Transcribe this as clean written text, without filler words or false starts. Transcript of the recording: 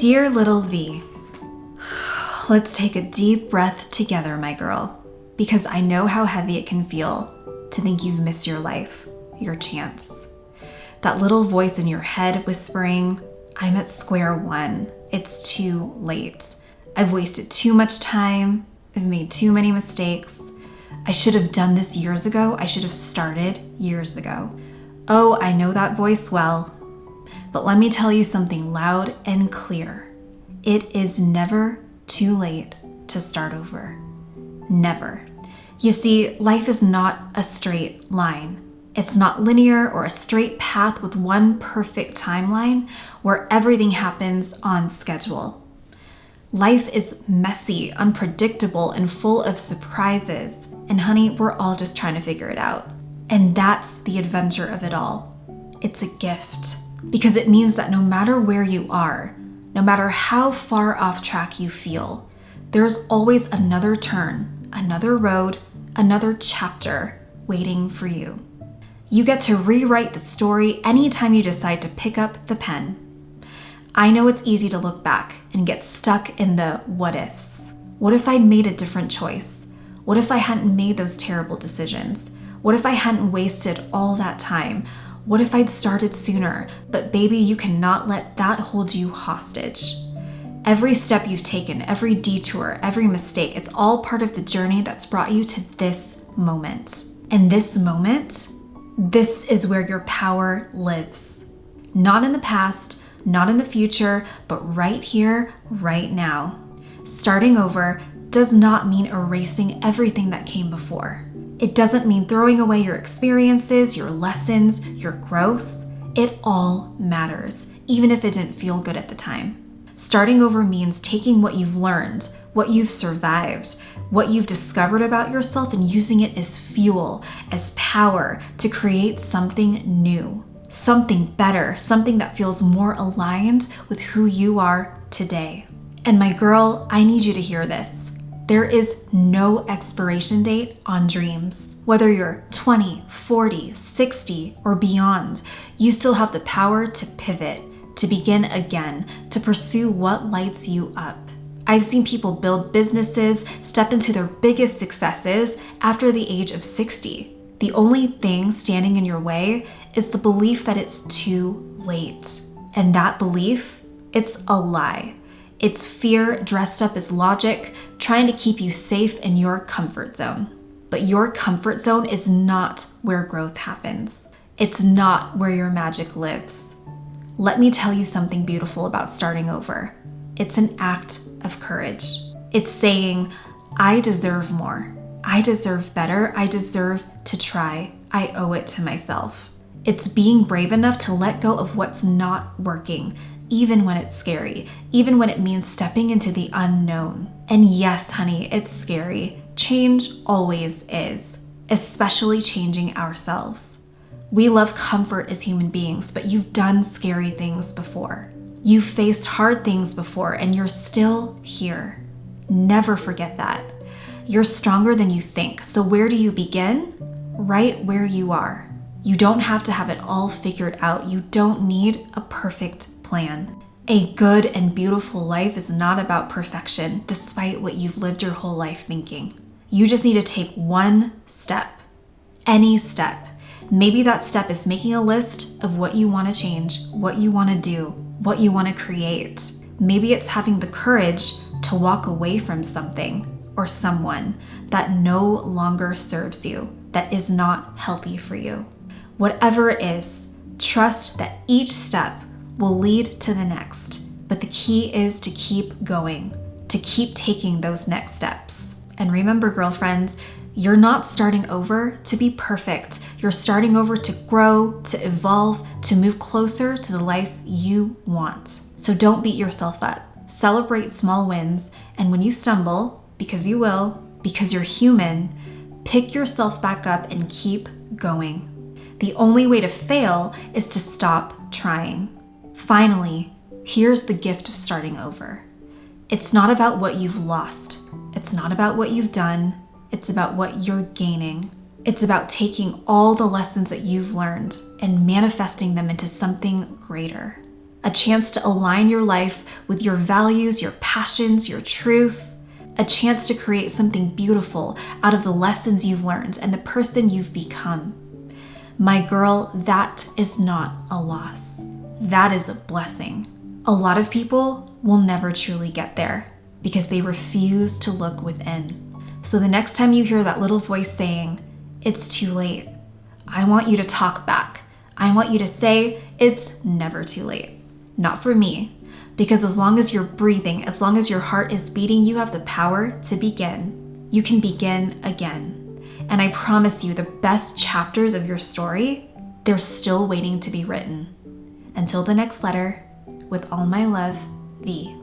Dear little V, let's take a deep breath together, my girl, because I know how heavy it can feel to think you've missed your life, your chance. That little voice in your head whispering, I'm at square one, it's too late. I've wasted too much time, I've made too many mistakes. I should have done this years ago, I should have started years ago. Oh, I know that voice well. But let me tell you something loud and clear. It is never too late to start over. Never. You see, life is not a straight line. It's not linear or a straight path with one perfect timeline where everything happens on schedule. Life is messy, unpredictable, and full of surprises. And honey, we're all just trying to figure it out. And that's the adventure of it all. It's a gift. Because it means that no matter where you are, no matter how far off track you feel, there's always another turn, another road, another chapter waiting for you. You get to rewrite the story anytime you decide to pick up the pen. I know it's easy to look back and get stuck in the what ifs. What if I'd made a different choice? What if I hadn't made those terrible decisions? What if I hadn't wasted all that time? What if I'd started sooner? But baby, you cannot let that hold you hostage. Every step you've taken, every detour, every mistake, it's all part of the journey that's brought you to this moment. And this moment, this is where your power lives. Not in the past, not in the future, but right here, right now. Starting over does not mean erasing everything that came before. It doesn't mean throwing away your experiences, your lessons, your growth. It all matters, even if it didn't feel good at the time. Starting over means taking what you've learned, what you've survived, what you've discovered about yourself and using it as fuel, as power to create something new, something better, something that feels more aligned with who you are today. And my girl, I need you to hear this. There is no expiration date on dreams. Whether you're 20, 40, 60, or beyond, you still have the power to pivot, to begin again, to pursue what lights you up. I've seen people build businesses, step into their biggest successes after the age of 60. The only thing standing in your way is the belief that it's too late. And that belief, it's a lie. It's fear dressed up as logic, trying to keep you safe in your comfort zone. But your comfort zone is not where growth happens. It's not where your magic lives. Let me tell you something beautiful about starting over. It's an act of courage. It's saying, I deserve more. I deserve better. I deserve to try. I owe it to myself. It's being brave enough to let go of what's not working, even when it's scary, even when it means stepping into the unknown. And yes, honey, it's scary. Change always is, especially changing ourselves. We love comfort as human beings, but you've done scary things before. You've faced hard things before, and you're still here. Never forget that. You're stronger than you think, so where do you begin? Right where you are. You don't have to have it all figured out. You don't need a perfect plan. A good and beautiful life is not about perfection, despite what you've lived your whole life thinking. You just need to take one step. Any step. Maybe that step is making a list of what you want to change, what you want to do, what you want to create. Maybe it's having the courage to walk away from something or someone that no longer serves you, that is not healthy for you. Whatever it is, trust that each step will lead to the next. But the key is to keep going, to keep taking those next steps. And remember, girlfriends, you're not starting over to be perfect. You're starting over to grow, to evolve, to move closer to the life you want. So don't beat yourself up. Celebrate small wins. And when you stumble, because you will, because you're human, pick yourself back up and keep going. The only way to fail is to stop trying. Finally, here's the gift of starting over. It's not about what you've lost. It's not about what you've done. It's about what you're gaining. It's about taking all the lessons that you've learned and manifesting them into something greater. A chance to align your life with your values, your passions, your truth. A chance to create something beautiful out of the lessons you've learned and the person you've become. My girl, that is not a loss. That is a blessing. A lot of people will never truly get there because they refuse to look within. So the next time you hear that little voice saying, "It's too late," I want you to talk back. I want you to say, "It's never too late." Not for me, because as long as you're breathing, as long as your heart is beating, you have the power to begin. You can begin again. And I promise you, the best chapters of your story, they're still waiting to be written. Until the next letter, with all my love, V.